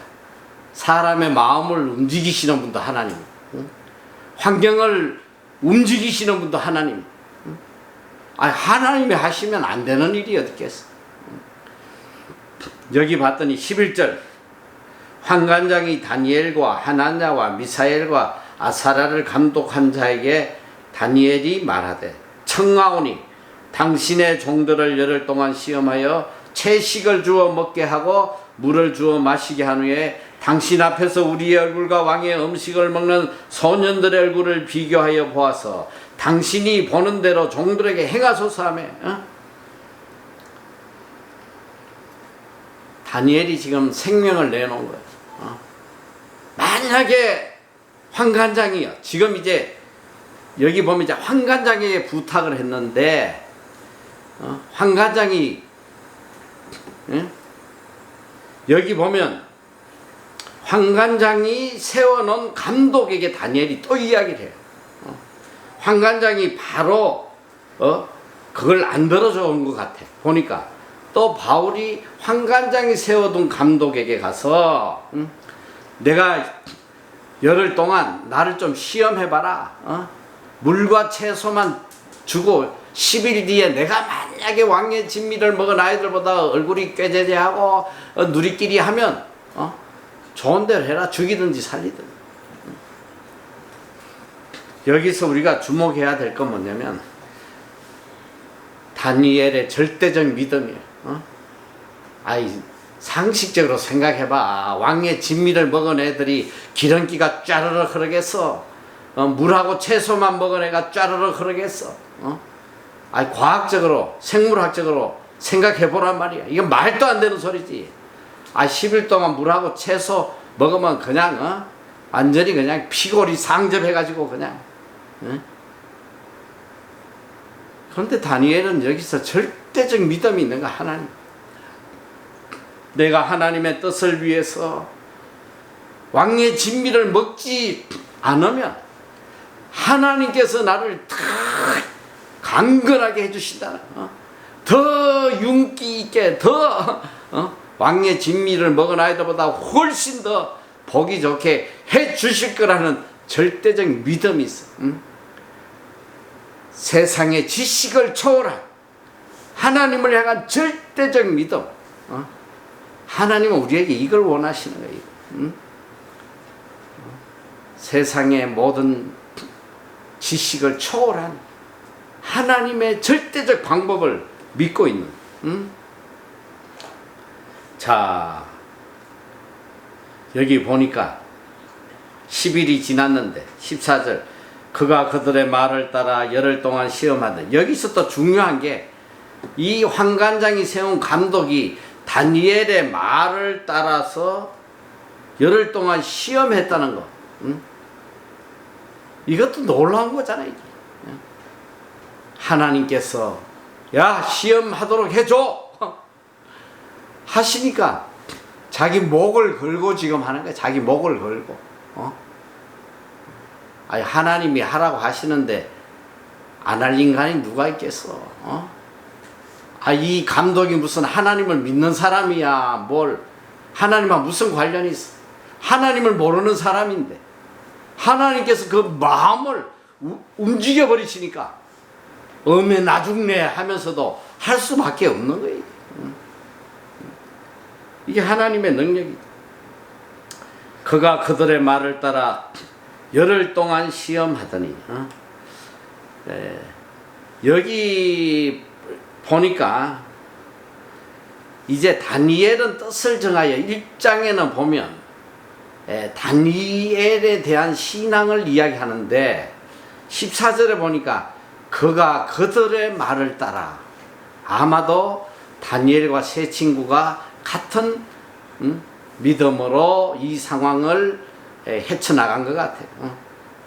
사람의 마음을 움직이시는 분도 하나님, 환경을 움직이시는 분도 하나님. 하나님이 하시면 안 되는 일이 어디 있겠어. 여기 봤더니 11절, 환관장이 다니엘과 하나냐와 미사엘과 아사랴를 감독한 자에게 다니엘이 말하되, 청하오니 당신의 종들을 열흘 동안 시험하여 채식을 주어 먹게 하고 물을 주어 마시게 한 후에 당신 앞에서 우리의 얼굴과 왕의 음식을 먹는 소년들의 얼굴을 비교하여 보아서 당신이 보는 대로 종들에게 행하소서 하며. 다니엘이 지금 생명을 내놓은 거예요. 만약에 환관장이요, 지금 이제 여기 보면 이제 환관장에게 부탁을 했는데, 환관장이 여기 보면 환관장이 세워놓은 감독에게 다니엘이 또 이야기를 해요. 환관장이 바로 그걸 안 들어줘 온 것 같아. 보니까 또 바울이 환관장이 세워둔 감독에게 가서 내가 열흘 동안 나를 좀 시험해봐라. 물과 채소만 주고 10일 뒤에 내가 만약에 왕의 진미를 먹은 아이들보다 얼굴이 꾀재재하고 누리끼리 하면 좋은 대로 해라. 죽이든지 살리든. 여기서 우리가 주목해야 될 건 뭐냐면 다니엘의 절대적 믿음이에요. 상식적으로 생각해봐. 왕의 진미를 먹은 애들이 기름기가 쫘르륵 흐르겠어? 물하고 채소만 먹은 애가 쫘르륵 흐르겠어? 아니, 과학적으로, 생물학적으로 생각해보란 말이야. 이건 말도 안 되는 소리지. 10일 동안 물하고 채소 먹으면 그냥, 완전히 그냥 피골이 상접해가지고 그냥, 그런데 다니엘은 여기서 절대적 믿음이 있는 거야. 하나님, 내가 하나님의 뜻을 위해서 왕의 진미를 먹지 않으면 하나님께서 나를 더 강건하게 해주신다. 더 윤기 있게, 더 왕의 진미를 먹은 아이들보다 훨씬 더 보기 좋게 해주실 거라는 절대적 믿음이 있어. 세상의 지식을 초월한 하나님을 향한 절대적 믿음. 하나님은 우리에게 이걸 원하시는 거예요. 세상의 모든 지식을 초월한 하나님의 절대적 방법을 믿고 있는. 자, 여기 보니까 10일이 지났는데 14절, 그가 그들의 말을 따라 열흘 동안 시험하되, 여기서 또 중요한 게 이 환관장이 세운 감독이 다니엘의 말을 따라서 열흘 동안 시험했다는 거. 이것도 놀라운 거잖아요. 하나님께서 야, 시험하도록 해줘 하시니까 자기 목을 걸고 지금 하는 거야. 자기 목을 걸고. 아니, 하나님이 하라고 하시는데 안 할 인간이 누가 있겠어? 이 감독이 무슨 하나님을 믿는 사람이야? 뭘 하나님과 무슨 관련이 있어? 하나님을 모르는 사람인데 하나님께서 그 마음을 움직여 버리시니까 어메 나 죽네 하면서도 할 수밖에 없는 거예요. 이게 하나님의 능력이다. 그가 그들의 말을 따라 열흘 동안 시험하더니, 여기 보니까 이제 다니엘은 뜻을 정하여 1장에는 보면 다니엘에 대한 신앙을 이야기하는데 14절에 보니까 그가 그들의 말을 따라, 아마도 다니엘과 세 친구가 같은 믿음으로 이 상황을 헤쳐나간 것 같아요.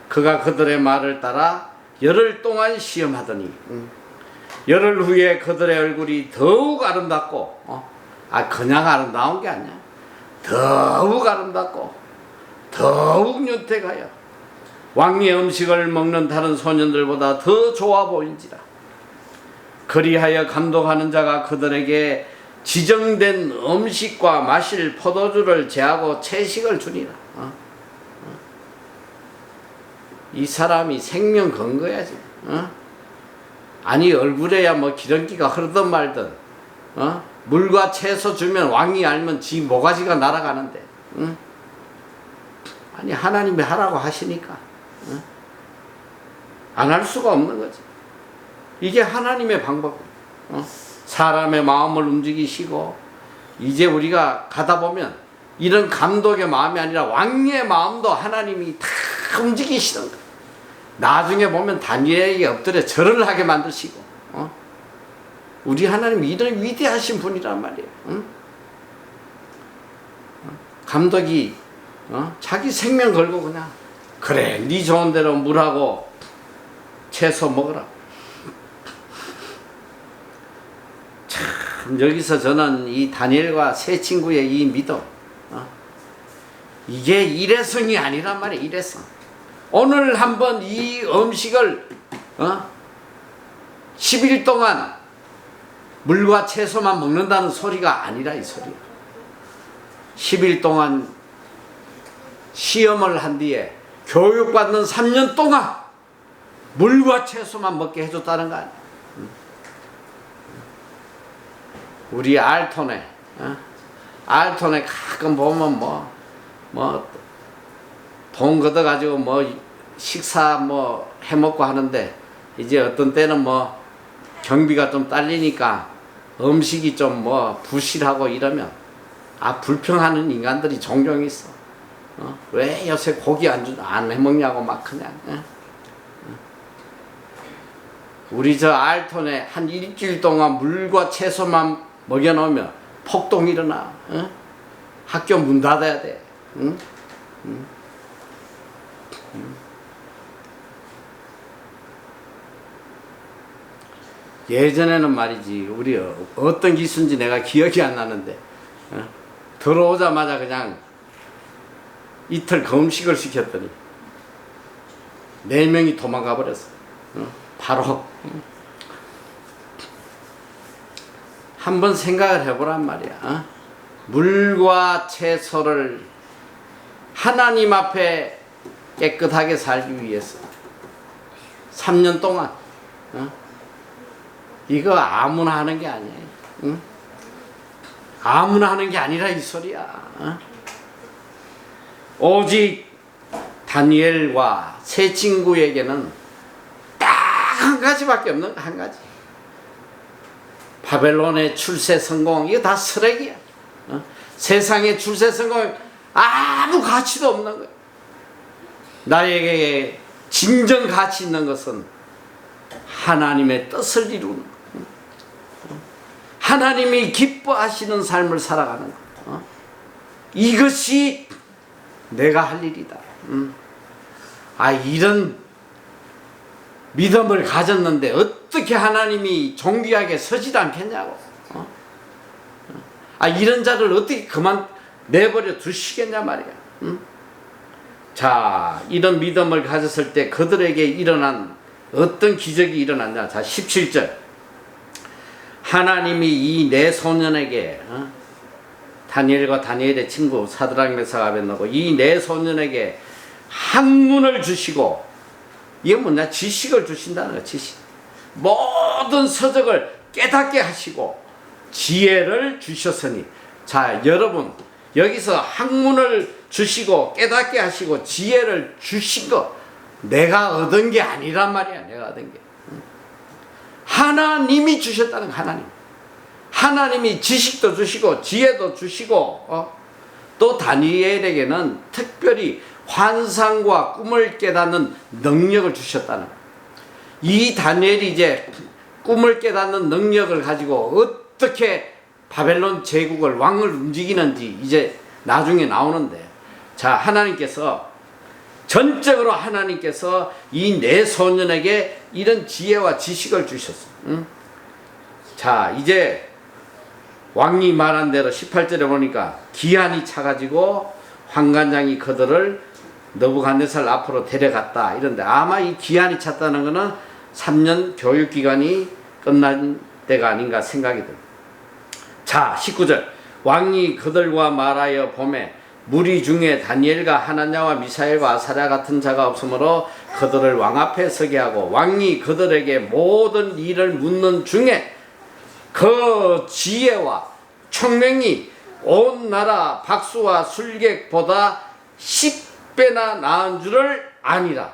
그가 그들의 말을 따라 열흘 동안 시험하더니 열흘 후에 그들의 얼굴이 더욱 아름답고, 그냥 아름다운 게 아니야. 더욱 아름답고 더욱 윤택하여 왕의 음식을 먹는 다른 소년들보다 더 좋아 보인지라. 그리하여 감독하는 자가 그들에게 지정된 음식과 마실 포도주를 제하고 채식을 주니라. 이 사람이 생명 건 거야 지금. 아니, 얼굴에야 뭐 기름기가 흐르든 말든, 물과 채소 주면 왕이 알면 지 모가지가 날아가는데, 아니, 하나님이 하라고 하시니까 안 할 수가 없는 거지. 이게 하나님의 방법. 사람의 마음을 움직이시고, 이제 우리가 가다 보면 이런 감독의 마음이 아니라 왕의 마음도 하나님이 다 움직이시는 거야. 나중에 보면 다니엘에게 엎드려 절을 하게 만드시고, 우리 하나님이 이런 위대하신 분이란 말이에요. 감독이 자기 생명 걸고 그냥, 그래 네 좋은 대로 물하고 채소 먹으라. 참, 여기서 저는 이 다니엘과 세 친구의 이 믿음, 이게 일회성이 아니란 말이에요. 일회성. 오늘 한번 이 음식을 10일 동안 물과 채소만 먹는다는 소리가 아니라 이 소리야. 10일 동안 시험을 한 뒤에 교육받는 3년 동안 물과 채소만 먹게 해줬다는 거 아니야. 우리 알톤에 가끔 보면 돈 걷어가지고 식사 해먹고 하는데, 이제 어떤 때는 경비가 좀 딸리니까 음식이 좀 부실하고 이러면 불평하는 인간들이 종종 있어. 왜 요새 고기 안 해먹냐고 막 그냥. 우리 저 알톤에 한 일주일 동안 물과 채소만 먹여놓으면 폭동 일어나. 학교 문 닫아야 돼. 예전에는 말이지, 우리 어떤 기수인지 내가 기억이 안 나는데, 들어오자마자 그냥 이틀 금식을 시켰더니 4명이 도망가 버렸어. 바로. 한번 생각을 해보란 말이야. 물과 채소를 하나님 앞에 깨끗하게 살기 위해서 3년 동안 이거 아무나 하는 게 아니야. 아무나 하는 게 아니라 이 소리야. 오직 다니엘과 세 친구에게는 딱 한 가지밖에 없는 거, 한 가지. 바벨론의 출세 성공, 이거 다 쓰레기야. 세상의 출세 성공 아무 가치도 없는 거야. 나에게 진정 가치 있는 것은 하나님의 뜻을 이루는 거. 하나님이 기뻐하시는 삶을 살아가는 거. 이것이 내가 할 일이다. 이런 믿음을 가졌는데 어떻게 하나님이 존귀하게 서지도 않겠냐고. 이런 자를 어떻게 그만 내버려 두시겠냐 말이야. 자, 이런 믿음을 가졌을 때 그들에게 일어난 어떤 기적이 일어났냐. 자, 17절. 하나님이 이 네 소년에게, 다니엘과 다니엘의 친구 사드락 메삭 아벳느고 이 네 소년에게 학문을 주시고, 이게 뭐냐? 지식을 주신다는 거야. 지식. 모든 서적을 깨닫게 하시고 지혜를 주셨으니. 자, 여러분, 여기서 학문을 주시고 깨닫게 하시고 지혜를 주신 거 내가 얻은 게 아니란 말이야. 내가 얻은 게 하나님이 주셨다는 거야. 하나님. 하나님이 지식도 주시고 지혜도 주시고 또 다니엘에게는 특별히 환상과 꿈을 깨닫는 능력을 주셨다는 거예요. 이 다니엘이 이제 꿈을 깨닫는 능력을 가지고 어떻게 바벨론 제국을 왕을 움직이는지 이제 나중에 나오는데, 자, 하나님께서 전적으로 하나님께서 이 네 소년에게 이런 지혜와 지식을 주셨어요. 자, 이제 왕이 말한 대로 18절에 보니까 기한이 차가지고 환관장이 그들을 느부갓네살 앞으로 데려갔다 이런데, 아마 이 기한이 찼다는 것은 3년 교육기간이 끝난 때가 아닌가 생각이 듭니다. 자, 19절. 왕이 그들과 말하여 보매 무리 중에 다니엘과 하나냐와 미사엘과 아사랴 같은 자가 없으므로 그들을 왕 앞에 서게 하고, 왕이 그들에게 모든 일을 묻는 중에 그 지혜와 총명이 온 나라 박수와 술객보다 10배나 나은 줄을 아니라.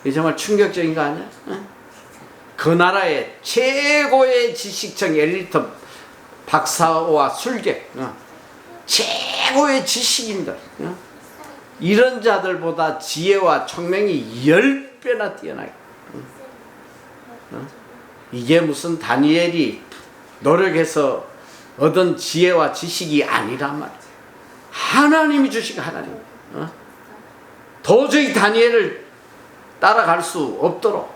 이게 정말 충격적인 거 아니야? 그 나라의 최고의 지식청 엘리트 박사와 술객, 최고의 지식인들, 이런 자들보다 지혜와 총명이 10배나 뛰어나게. 이게 무슨 다니엘이 노력해서 얻은 지혜와 지식이 아니란 말이야. 하나님이 주신 하나님. 도저히 다니엘을 따라갈 수 없도록.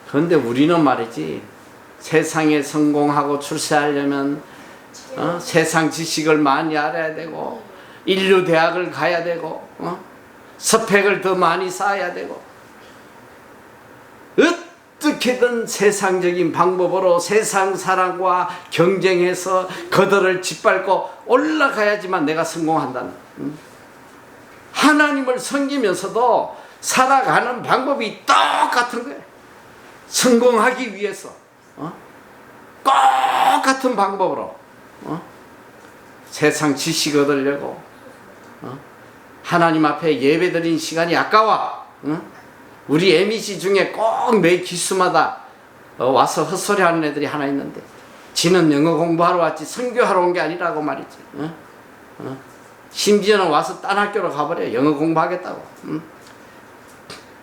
그런데 우리는 말이지, 세상에 성공하고 출세하려면 세상 지식을 많이 알아야 되고, 인류 대학을 가야 되고, 스펙을 더 많이 쌓아야 되고, 어떻게든 세상적인 방법으로 세상 사람과 경쟁해서 그들을 짓밟고 올라가야지만 내가 성공한다는. 하나님을 섬기면서도 살아가는 방법이 똑같은 거예요. 성공하기 위해서 똑같은 방법으로 세상 지식 얻으려고 하나님 앞에 예배드린 시간이 아까워. 우리 MEC 중에 꼭 매 기수마다 와서 헛소리 하는 애들이 하나 있는데, 지는 영어 공부하러 왔지 선교하러 온 게 아니라고 말이지. 심지어는 와서 딴 학교로 가버려. 영어 공부하겠다고.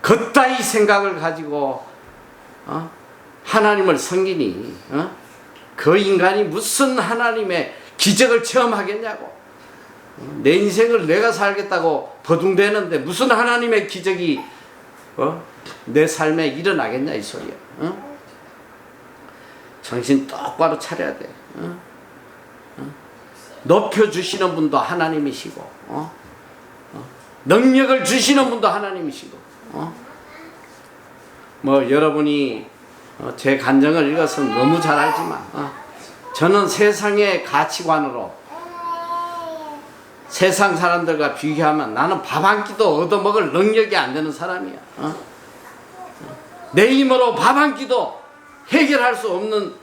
그따위 생각을 가지고 하나님을 섬기니 그 인간이 무슨 하나님의 기적을 체험하겠냐고. 내 인생을 내가 살겠다고 버둥대는데 무슨 하나님의 기적이 내 삶에 일어나겠냐 이 소리야. 정신 똑바로 차려야 돼. 높여주시는 분도 하나님이시고 능력을 주시는 분도 하나님이시고 뭐 여러분이 제 간증을 읽어서 너무 잘 알지만 저는 세상의 가치관으로 세상 사람들과 비교하면 나는 밥 한 끼도 얻어먹을 능력이 안 되는 사람이야. 내 힘으로 밥 한 끼도 해결할 수 없는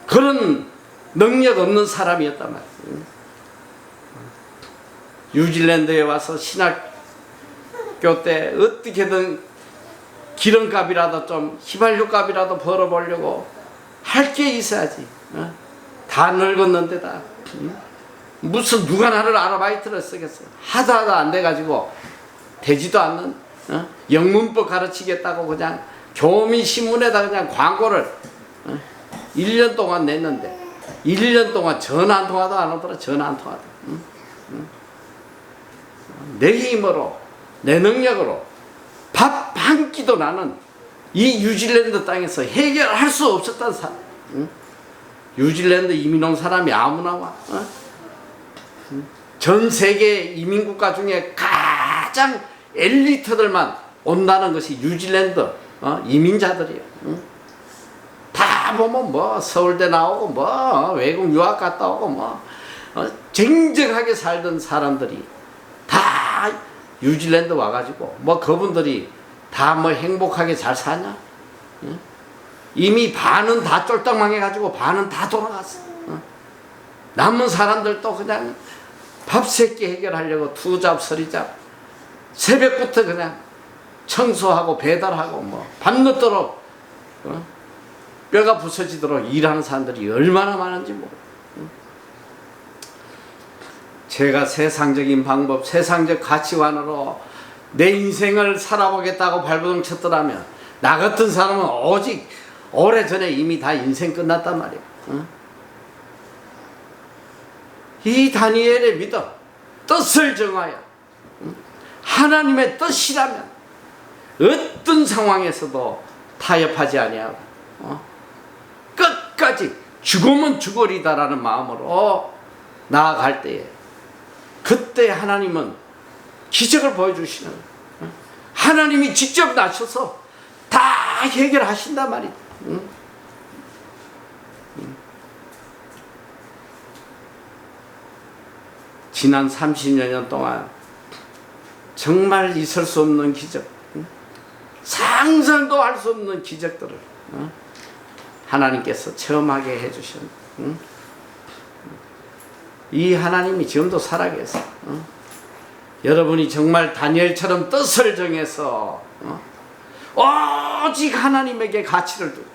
그런 능력 없는 사람이었단 말이야. 뉴질랜드에 와서 신학교 때 어떻게든 기름값이라도 좀 휘발유값이라도 벌어보려고 할 게 있어야지. 다 늙었는데다 무슨 누가 나를 아르바이트를 쓰겠어. 하다 안 돼가지고 되지도 않는 영문법 가르치겠다고 그냥 교민 신문에다 그냥 광고를 1년 동안 냈는데 1년 동안 전화 한 통화도 안 오더라. 전화 한 통화도. 내 힘으로 내 능력으로 밥 한 끼도 나는 이 뉴질랜드 땅에서 해결할 수 없었던 사람. 뉴질랜드 이민 온 사람이 아무나 와. 전 세계 이민국가 중에 가장 엘리트들만 온다는 것이 뉴질랜드 이민자들이에요. 다 보면 뭐 서울대 나오고 뭐 외국 유학 갔다 오고 뭐 쟁쟁하게 살던 사람들이 다 뉴질랜드 와가지고 뭐 그분들이 다 뭐 행복하게 잘 사냐? 이미 반은 다 쫄딱 망해가지고 반은 다 돌아갔어. 남은 사람들도 그냥 밥 세끼 해결하려고 투잡 서리잡 새벽부터 그냥 청소하고 배달하고 뭐 밤늦도록 뼈가 부서지도록 일하는 사람들이 얼마나 많은지 모르. 제가 세상적인 방법, 세상적 가치관으로 내 인생을 살아보겠다고 발버둥 쳤더라면 나 같은 사람은 오직 오래전에 이미 다 인생 끝났단 말이야. 이 다니엘의 믿음, 뜻을 정하여 하나님의 뜻이라면 어떤 상황에서도 타협하지 아니하고 끝까지 죽으면 죽으리다라는 마음으로 나아갈 때에 그때 하나님은 기적을 보여주시는 하나님이 직접 나셔서 다 해결하신단 말이야. 지난 30여 년 동안 정말 있을 수 없는 기적, 상상도 할 수 없는 기적들을 하나님께서 체험하게 해주신 이 하나님이 지금도 살아계세요. 여러분이 정말 다니엘처럼 뜻을 정해서 오직 하나님에게 가치를 두고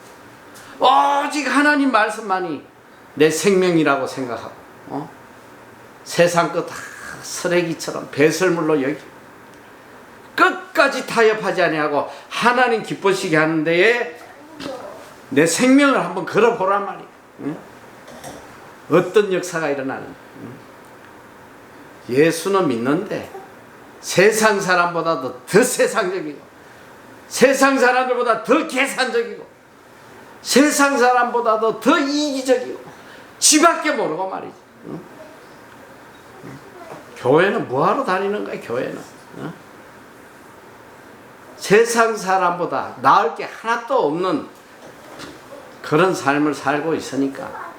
오직 하나님 말씀만이 내 생명이라고 생각하고 세상 것 다 쓰레기처럼 배설물로 여기 끝까지 타협하지 아니하고 하나님 기쁘시게 하는 데에 내 생명을 한번 걸어보란 말이야. 어떤 역사가 일어나는지. 예수는 믿는데 세상 사람보다도 더 세상적이고 세상 사람들보다 더 계산적이고 세상 사람보다도 더 이기적이고 지밖에 모르고 말이지. 교회는 뭐하러 다니는 거야? 교회는 세상 사람보다 나을 게 하나도 없는 그런 삶을 살고 있으니까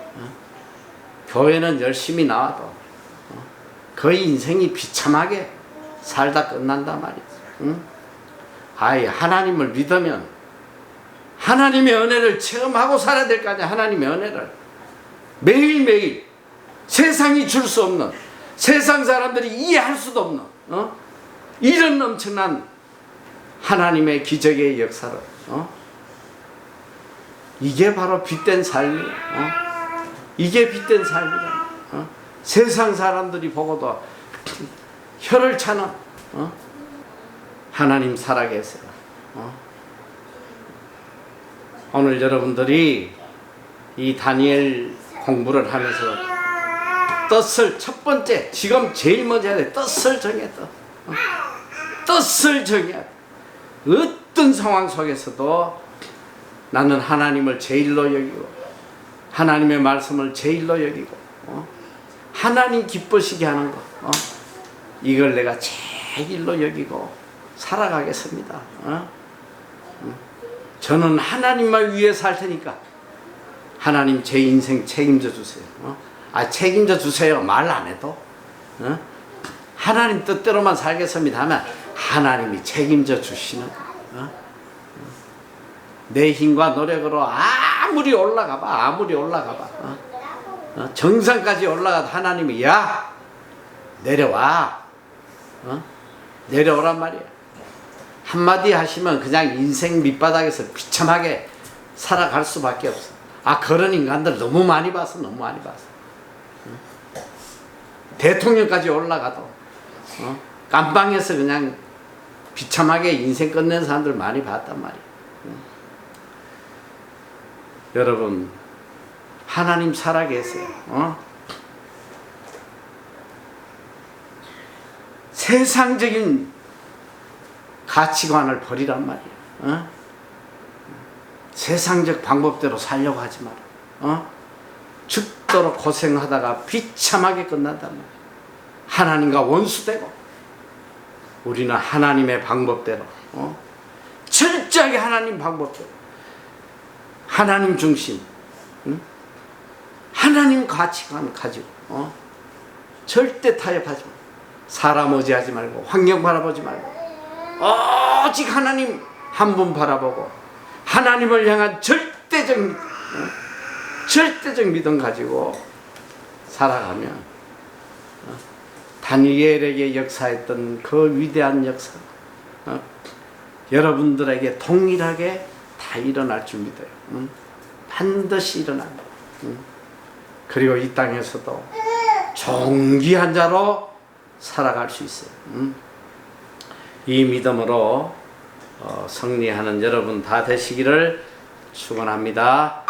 교회는 열심히 나와도 거의 인생이 비참하게 살다 끝난단 말이지. 아이, 하나님을 믿으면 하나님의 은혜를 체험하고 살아야 될 거 아니야. 하나님의 은혜를 매일매일 세상이 줄 수 없는, 세상 사람들이 이해할 수도 없는 이런 엄청난 하나님의 기적의 역사를 이게 바로 빛된 삶이에요. 이게 빛된 삶이다. 세상 사람들이 보고도 혀를 차는 하나님 살아계세요. 오늘 여러분들이 이 다니엘 공부를 하면서 뜻을 첫 번째, 지금 제일 먼저 해야 돼. 뜻을 정해. 뜻을 정해야 돼. 어떤 상황 속에서도 나는 하나님을 제일로 여기고 하나님의 말씀을 제일로 여기고 하나님 기쁘시게 하는 거 이걸 내가 제일로 여기고 살아가겠습니다. 저는 하나님만 위해 살 테니까 하나님 제 인생 책임져 주세요. 책임져 주세요 말 안 해도 하나님 뜻대로만 살겠습니다 하면 하나님이 책임져 주시는 거예요. 내 힘과 노력으로 아무리 올라가 봐 정상까지 올라가도 하나님이 야 내려와 내려오란 말이야. 한마디 하시면 그냥 인생 밑바닥에서 비참하게 살아갈 수밖에 없어. 그런 인간들 너무 많이 봤어. 대통령까지 올라가도 깜빵에서 그냥 비참하게 인생 끝낸 사람들 많이 봤단 말이야. 여러분 하나님 살아계세요. 세상적인 가치관을 버리란 말이야. 세상적 방법대로 살려고 하지 마라. 죽도록 고생하다가 비참하게 끝난단 말이야. 하나님과 원수되고 우리는 하나님의 방법대로 철저하게 하나님 방법대로 하나님 중심 하나님 가치관 가지고 절대 타협하지 말고 사람 의지하지 말고 환경 바라보지 말고 오직 하나님 한 분 바라보고 하나님을 향한 절대적 믿음 가지고 살아가면 다니엘에게 역사했던 그 위대한 역사 여러분들에게 동일하게 다 일어날 줄 믿어요. 반드시 일어납니다. 그리고 이 땅에서도 존귀한 자로 살아갈 수 있어요. 이 믿음으로 승리하는 여러분 다 되시기를 축원합니다.